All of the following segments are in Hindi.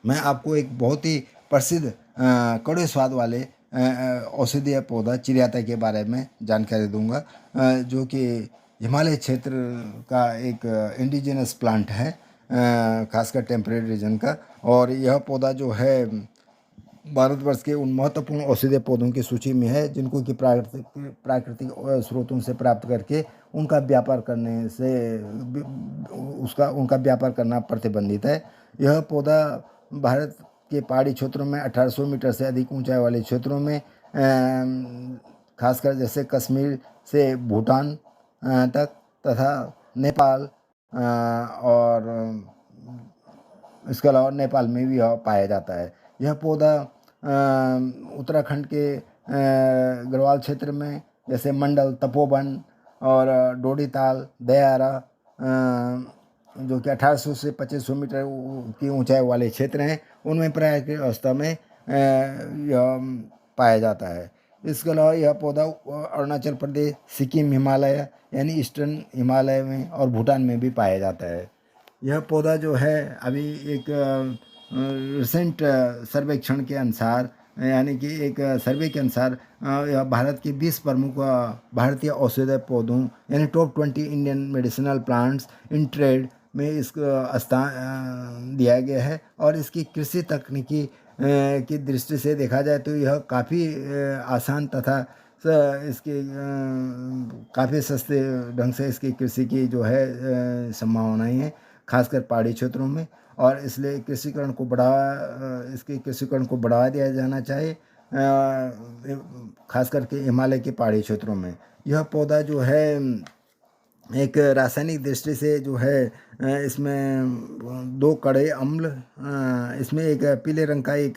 मैं आपको एक बहुत ही प्रसिद्ध कड़वे स्वाद वाले औषधीय पौधा चिरियाता के बारे में जानकारी दूंगा, जो कि हिमालय क्षेत्र का एक इंडिजिनस प्लांट है, खासकर टेम्परेट रीजन का। और यह पौधा जो है भारतवर्ष के उन महत्वपूर्ण औषधीय पौधों की सूची में है जिनको कि प्राकृतिक स्रोतों से प्राप्त करके उनका व्यापार करने से उसका उनका व्यापार करना प्रतिबंधित है। यह पौधा भारत के पहाड़ी क्षेत्रों में 1800 मीटर से अधिक ऊंचाई वाले क्षेत्रों में, खासकर जैसे कश्मीर से भूटान तक तथा नेपाल, और इसके अलावा नेपाल में भी यह पाया जाता है। यह पौधा उत्तराखंड के गढ़वाल क्षेत्र में जैसे मंडल, तपोवन और डोडीताल, दयारा, जो कि 1800 से 2500 मीटर की ऊंचाई वाले क्षेत्र हैं, उनमें प्राकृतिक अवस्था में यह पाया जाता है। इसके अलावा यह पौधा अरुणाचल प्रदेश, सिक्किम, हिमालय यानी ईस्टर्न हिमालय में और भूटान में भी पाया जाता है। यह पौधा जो है अभी एक रिसेंट सर्वेक्षण के अनुसार, यानी कि एक सर्वे के अनुसार, यह भारत के 20 प्रमुख भारतीय औषधीय पौधों यानी top 20 Indian medicinal plants in trade में इसका स्थान दिया गया है। और इसकी कृषि तकनीकी की दृष्टि से देखा जाए तो यह काफ़ी आसान तथा इसके काफ़ी सस्ते ढंग से इसकी कृषि की जो है संभावनाएं हैं, खासकर पहाड़ी क्षेत्रों में। और इसलिए कृषिकरण को इसके कृषिकरण को बढ़ावा दिया जाना चाहिए, खास करके हिमालय के पहाड़ी क्षेत्रों में। यह पौधा जो है एक रासायनिक दृष्टि से जो है इसमें 2 कड़वे अम्ल, इसमें एक पीले रंग का एक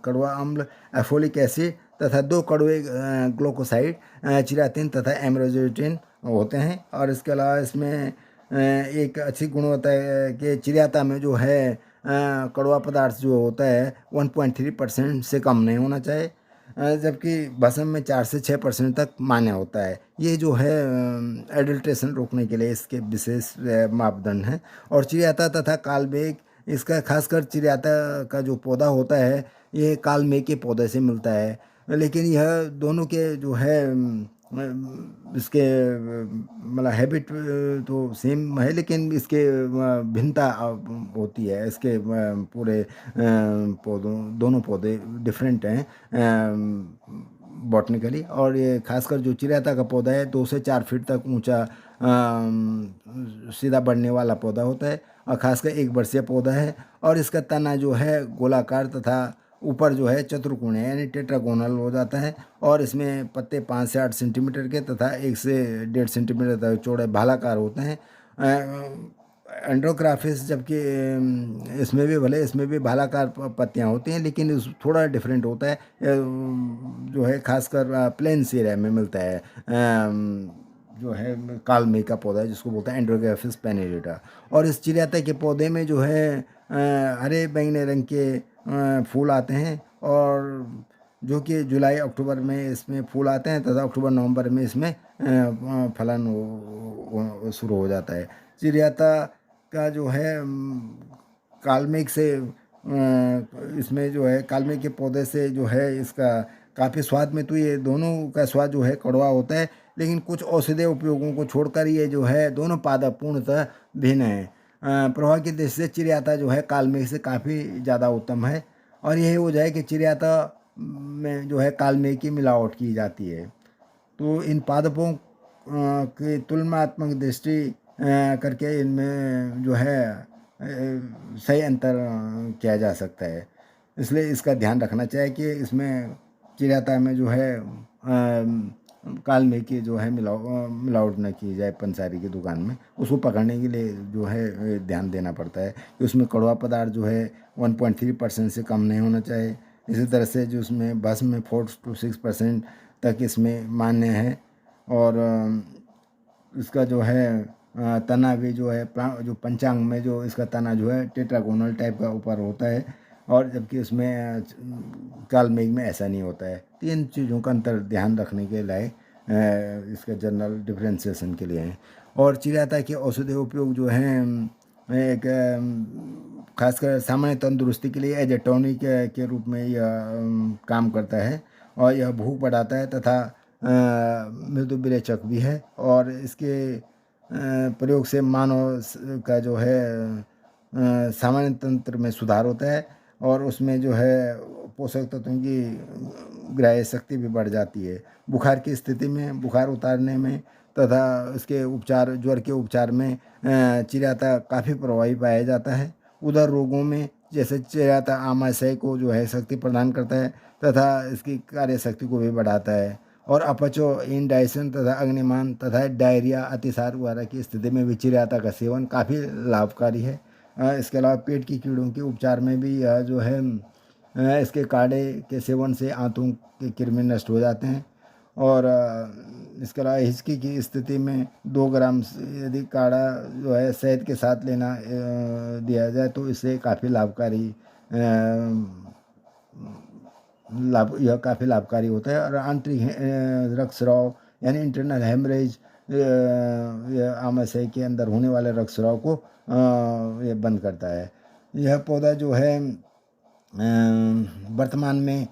कड़वा अम्ल एफोलिक एसिड तथा 2 कड़वे ग्लूकोसाइड चिरातिन तथा एमरोजेटिन होते हैं। और इसके अलावा इसमें एक अच्छी गुणवत्ता के चिरियाता में जो है कड़वा पदार्थ जो होता है 1.3% से कम नहीं होना चाहिए, जबकि भस्म में 4 से 6% तक मान्य होता है। ये जो है एडल्ट्रेशन रोकने के लिए इसके विशेष मापदंड हैं। और चिरियाता तथा कालमेघ, इसका खासकर चिरियाता का जो पौधा होता है ये कालमेघ के पौधे से मिलता है, लेकिन यह दोनों के जो है इसके मतलब हैबिट तो सेम है, लेकिन इसके भिन्नता होती है। इसके पूरे पौधों दोनों पौधे डिफरेंट हैं बॉटनिकली। और ये खासकर जो चिरियाता का पौधा है 2 से 4 फीट तक ऊंचा सीधा बढ़ने वाला पौधा होता है, और खासकर 1 वर्षीय पौधा है। और इसका तना जो है गोलाकार तथा ऊपर जो है चतुर्कोण है, यानी टेट्रागोनल हो जाता है। और इसमें पत्ते 5 से 8 सेंटीमीटर के तथा 1 से 1.5 सेंटीमीटर तक चौड़े भालाकार होते हैं। एंड्रोग्राफिस, जबकि इसमें भी भालाकार पत्तियां होती हैं, लेकिन थोड़ा डिफरेंट होता है, जो है खासकर प्लेन एरिया में मिलता है, जो है कालमेघ का पौधा है जिसको बोलते हैं एंड्रोग्राफिस पेनिडेटा। और इस चिरियाता के पौधे में जो है हरे बैंगनी रंग के फूल आते हैं, और जो कि जुलाई अक्टूबर में इसमें फूल आते हैं तथा अक्टूबर नवंबर में इसमें फलन शुरू हो जाता है। चिरियाता का जो है कालमेघ से इसमें जो है कालमेघ के पौधे से जो है इसका काफ़ी स्वाद में तो ये दोनों का स्वाद जो है कड़वा होता है, लेकिन कुछ औषधीय उपयोगों को छोड़कर ये जो है दोनों पादप पूर्णतः भिन्न है। प्रभाव की दृष्टि से चिरियाता जो है कालमेघ से काफ़ी ज़्यादा उत्तम है। और यही वजह है कि चिरियाता में जो है कालमेघ की मिलावट की जाती है। तो इन पादपों की तुलनात्मक दृष्टि करके इनमें जो है सही अंतर किया जा सकता है। इसलिए इसका ध्यान रखना चाहिए कि इसमें चिरियाता में जो है कालमेघ की जो है मिलावट न की जाए पंसारी की दुकान में। उसको पकड़ने के लिए जो है ध्यान देना पड़ता है कि उसमें कड़वा पदार्थ जो है 1.3% से कम नहीं होना चाहिए। इसी तरह से जो उसमें भस्म में 4 to 6% तक इसमें मान्य है। और इसका जो है तना भी जो है जो पंचांग में जो इसका तना जो है टेट्रागोनल टाइप का ऊपर होता है, और जबकि उसमें कालमेघ में ऐसा नहीं होता है। 3 चीज़ों का अंतर ध्यान रखने के लिए इसके जनरल डिफ्रेंसिएशन के लिए हैं। और चिरियाता के औषधीय उपयोग जो हैं एक खासकर सामान्य तंदुरुस्ती के लिए एज ए टॉनिक के रूप में यह काम करता है, और यह भूख बढ़ाता है तथा मृदु विरेचक भी है। और इसके प्रयोग से मानव का जो है सामान्य तंत्र में सुधार होता है, और उसमें जो है पोषक तत्वों की ग्राह्य शक्ति भी बढ़ जाती है। बुखार की स्थिति में, बुखार उतारने में तथा इसके उपचार, ज्वर के उपचार में चिरैता काफ़ी प्रभावी पाया जाता है। उदर रोगों में जैसे चिरैता आमाशय को जो है शक्ति प्रदान करता है तथा इसकी कार्य शक्ति को भी बढ़ाता है। और अपचो, इंडाइजेशन तथा अग्निमान तथा डायरिया, अतिसार वगैरह की स्थिति में भी चिरैता का सेवन काफ़ी लाभकारी है। इसके अलावा पेट की कीड़ों के उपचार में भी यह जो है इसके काढ़े के सेवन से आंतों के कृमि नष्ट हो जाते हैं। और इसके अलावा हिचकी की स्थिति में 2 ग्राम यदि काढ़ा जो है शहद के साथ लेना दिया जाए तो इससे काफ़ी लाभकारी यह काफ़ी लाभकारी होता है। और आंतरिक रक्तस्राव यानी इंटरनल हेमरेज, आमाशय के अंदर होने वाले रक्तस्राव को ये बंद करता है। यह पौधा जो है वर्तमान में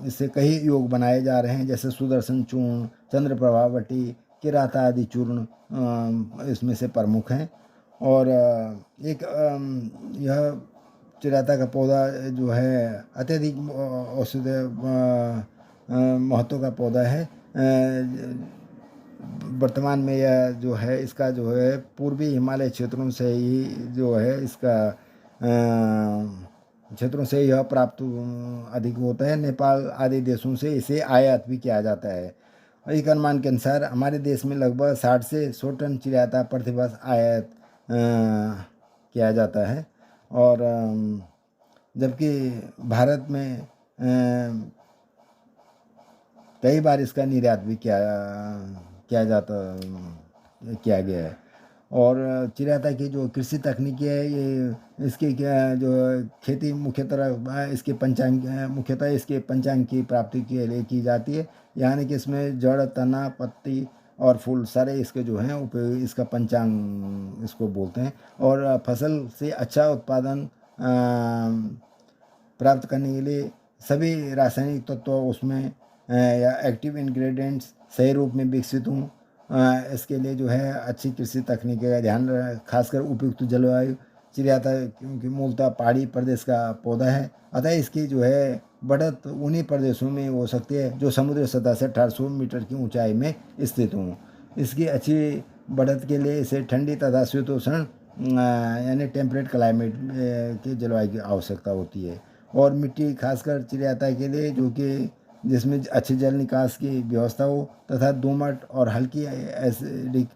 इससे कई योग बनाए जा रहे हैं, जैसे सुदर्शन चूर्ण, चंद्र प्रभावटी, किराता आदि चूर्ण इसमें से प्रमुख हैं। और एक यह चिरैता का पौधा जो है अत्यधिक औषधीय महत्व का पौधा है। वर्तमान में यह जो है इसका जो है पूर्वी हिमालय क्षेत्रों से ही जो है इसका क्षेत्रों से यह प्राप्त अधिक होता है। नेपाल आदि देशों से इसे आयात भी किया जाता है। एक अनुमान के अनुसार हमारे देश में लगभग 60 से 100 टन चिरैता प्रतिवर्ष आयात किया जाता है। और जबकि भारत में कई बार इसका निर्यात भी किया गया है। और चिरैता की जो कृषि तकनीकी है, ये इसकी जो खेती मुख्यतः इसके पंचांग की प्राप्ति के लिए की जाती है। यानी कि इसमें जड़, तना, पत्ती और फूल सारे इसके जो हैं उपयोग, इसका पंचांग इसको बोलते हैं। और फसल से अच्छा उत्पादन प्राप्त करने के लिए सभी रासायनिक तत्व उसमें या एक्टिव इंग्रेडिएंट्स सही रूप में विकसित हों, इसके लिए जो है अच्छी कृषि तकनीक का ध्यान खासकर उपयुक्त जलवायु। चिरैता क्योंकि मूलतः पहाड़ी प्रदेश का पौधा है, अतः इसकी जो है बढ़त उन्हीं प्रदेशों में हो सकती है जो समुद्र सतह से 1800 मीटर की ऊंचाई में स्थित हों। इसकी अच्छी बढ़त के लिए इसे ठंडी तथा शीतोष्ण यानी टेम्परेट क्लाइमेट की जलवायु की आवश्यकता होती है। और मिट्टी खासकर चिरैता के लिए जो कि जिसमें अच्छे जल निकास की व्यवस्था हो तथा दोमट और हल्की एसिडिक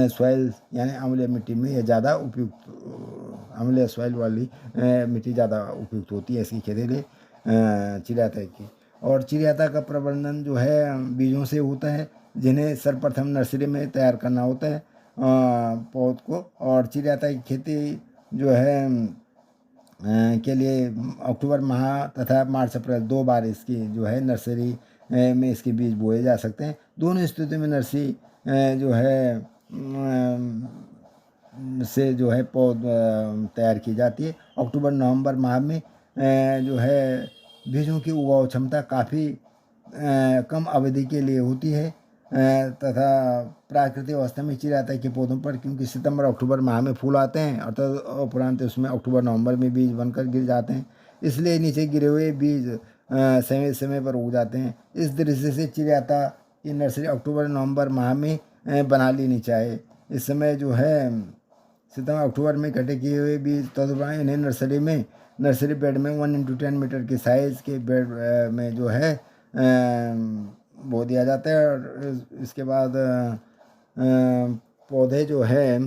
सॉइल यानी अम्लीय मिट्टी में यह ज़्यादा उपयुक्त, अम्लीय सॉइल वाली मिट्टी ज़्यादा उपयुक्त होती है इसकी खेती के लिए चिरैता की। और चिरैता का प्रबंधन जो है बीजों से होता है, जिन्हें सर्वप्रथम नर्सरी में तैयार करना होता है पौध को। और चिरैता की खेती जो है के लिए अक्टूबर माह तथा मार्च अप्रैल 2 बार इसकी जो है नर्सरी में इसके बीज बोए जा सकते हैं। दोनों स्थिति में नर्सरी जो है से जो है पौध तैयार की जाती है। अक्टूबर नवंबर माह में जो है बीजों की उगाव क्षमता काफ़ी कम अवधि के लिए होती है तथा प्राकृतिक अवस्था में चिरैता के पौधों पर क्योंकि सितंबर अक्टूबर माह में फूल आते हैं अर्थात उपरांत उसमें अक्टूबर नवंबर में बीज बनकर गिर जाते हैं, इसलिए नीचे गिरे हुए बीज समय समय पर उग जाते हैं। इस दृष्टि से चिरैता की नर्सरी अक्टूबर नवंबर माह में बना लेनी चाहिए। इस समय जो है सितंबर अक्टूबर में इकट्ठे किए हुए बीज तदुपरांत इन्हें नर्सरी बेड में 1x10 मीटर के साइज़ के बेड में जो है बो दिया जाता है। और इसके बाद पौधे जो है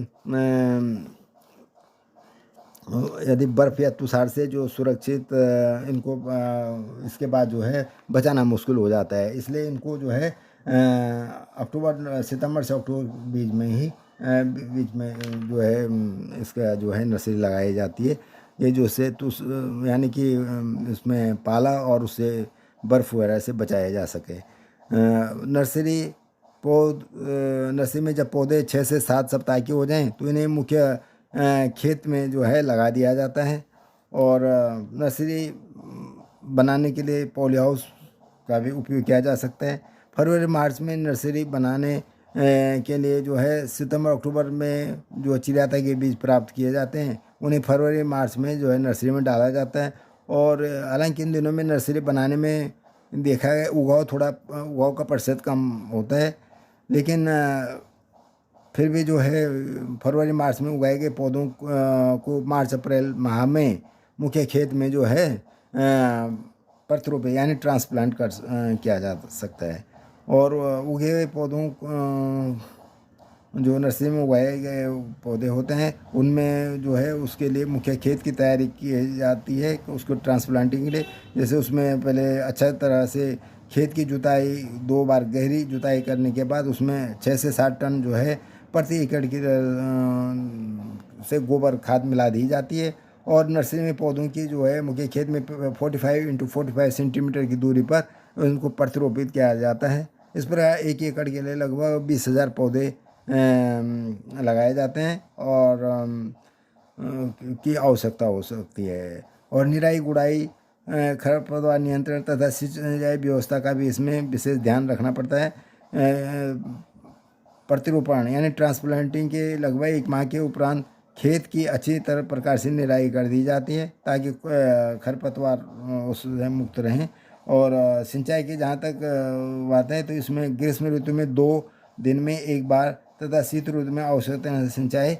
यदि बर्फ़ या तुषार से जो सुरक्षित इनको इसके बाद जो है बचाना मुश्किल हो जाता है, इसलिए इनको जो है सितंबर से अक्टूबर बीच में जो है इसका जो है नर्सरी लगाई जाती है। ये जो से यानी कि इसमें पाला और उससे बर्फ़ वगैरह से बचाया जा सके। नर्सरी में जब पौधे 6 से 7 सप्ताह के हो जाएं तो इन्हें मुख्य खेत में जो है लगा दिया जाता है। और नर्सरी बनाने के लिए पॉली हाउस का भी उपयोग किया जा सकता है। फरवरी मार्च में नर्सरी बनाने के लिए जो है सितंबर अक्टूबर में जो चिड़ियाता के बीज प्राप्त किए जाते हैं उन्हें फरवरी मार्च में जो है नर्सरी में डाला जाता है। और हालांकि इन दिनों में नर्सरी बनाने में देखा है उगाव का प्रतिशत कम होता है, लेकिन फिर भी जो है फरवरी मार्च में उगाए गए पौधों को मार्च अप्रैल माह में मुख्य खेत में जो है प्रत्यारोपण यानी ट्रांसप्लांट किया जा सकता है। और उगे हुए पौधों जो नर्सरी में उगाए गए पौधे होते हैं उनमें जो है उसके लिए मुख्य खेत की तैयारी की जाती है उसको ट्रांसप्लांटिंग के लिए। जैसे उसमें पहले अच्छा तरह से खेत की जुताई 2 बार गहरी जुताई करने के बाद उसमें 6 से 7 टन जो है प्रति एकड़ की से गोबर खाद मिला दी जाती है। और नर्सरी में पौधों की जो है मुख्य खेत में 45 × 45 सेंटीमीटर की दूरी पर उनको प्रत्यारोपित किया जाता है। इस प्रकार 1 एकड़ के लिए लगभग 20,000 पौधे लगाए जाते हैं और की आवश्यकता हो सकती है। और निराई गुड़ाई खरपतवार नियंत्रण तथा सिंचाई व्यवस्था का भी इसमें विशेष ध्यान रखना पड़ता है। प्रत्यारोपण यानी ट्रांसप्लांटिंग के लगभग 1 माह के उपरांत खेत की अच्छी तरह प्रकार से निराई कर दी जाती है ताकि खरपतवार उससे मुक्त रहें। और सिंचाई की जहाँ तक बात है तो इसमें ग्रीष्म ऋतु में 2 दिन में 1 बार तथा शीत ऋतु में आवश्यकता सिंचाई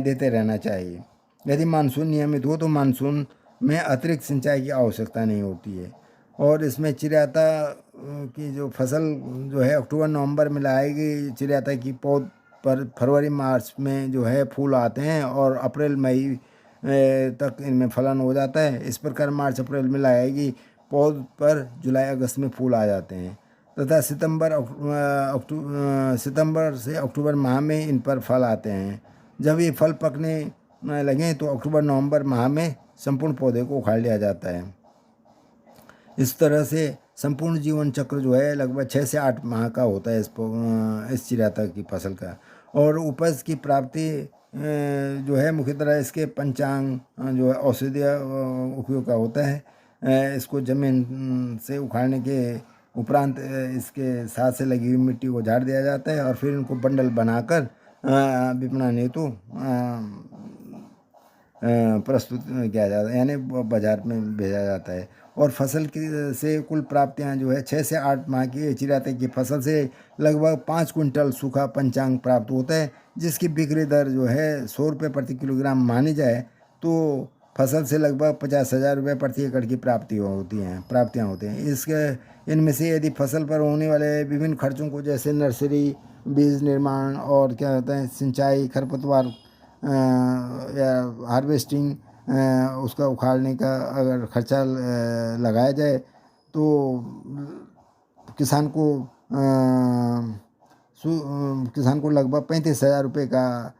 देते रहना चाहिए। यदि मानसून नियमित हो तो मानसून में अतिरिक्त सिंचाई की आवश्यकता नहीं होती है। और इसमें चिड़ियाता की जो फसल जो है अक्टूबर नवंबर में लगाएगी चिड़ियाता की पौध पर फरवरी मार्च में जो है फूल आते हैं और अप्रैल मई तक इनमें फलन हो जाता है। इस प्रकार मार्च अप्रैल में लगाएगी पौध पर जुलाई अगस्त में फूल आ जाते हैं तथा सितंबर से अक्टूबर माह में इन पर फल आते हैं। जब ये फल पकने लगें तो अक्टूबर नवंबर माह में संपूर्ण पौधे को उखाड़ लिया जाता है। इस तरह से संपूर्ण जीवन चक्र जो है लगभग 6 से 8 माह का होता है इस चिड़ियाता की फसल का। और उपज की प्राप्ति जो है मुख्यतः इसके पंचांग जो है औषधीय उपयोग का होता है। इसको जमीन से उखाड़ने के उपरांत इसके साथ से लगी हुई मिट्टी को झाड़ दिया जाता है और फिर इनको बंडल बनाकर विपणन हेतु प्रस्तुत किया जाता है यानी बाजार में भेजा जाता है। और फसल की से कुल प्राप्तियां जो है 6 से 8 माह की चिड़ियाता की फसल से लगभग 5 क्विंटल सूखा पंचांग प्राप्त होता है, जिसकी बिक्री दर जो है 100 रुपये प्रति किलोग्राम मानी जाए तो फसल से लगभग 50,000 रुपये प्रति एकड़ की प्राप्तियाँ होती हैं। इसके इनमें से यदि फसल पर होने वाले विभिन्न खर्चों को जैसे नर्सरी, बीज निर्माण और क्या होता है सिंचाई, खरपतवार या हार्वेस्टिंग उसका उखाड़ने का अगर खर्चा लगाया जाए तो किसान को लगभग 35,000 रुपये का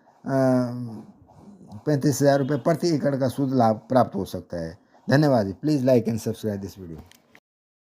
35,000 रुपये प्रति एकड़ का शुद्ध लाभ प्राप्त हो सकता है। धन्यवाद। Please like and subscribe this video.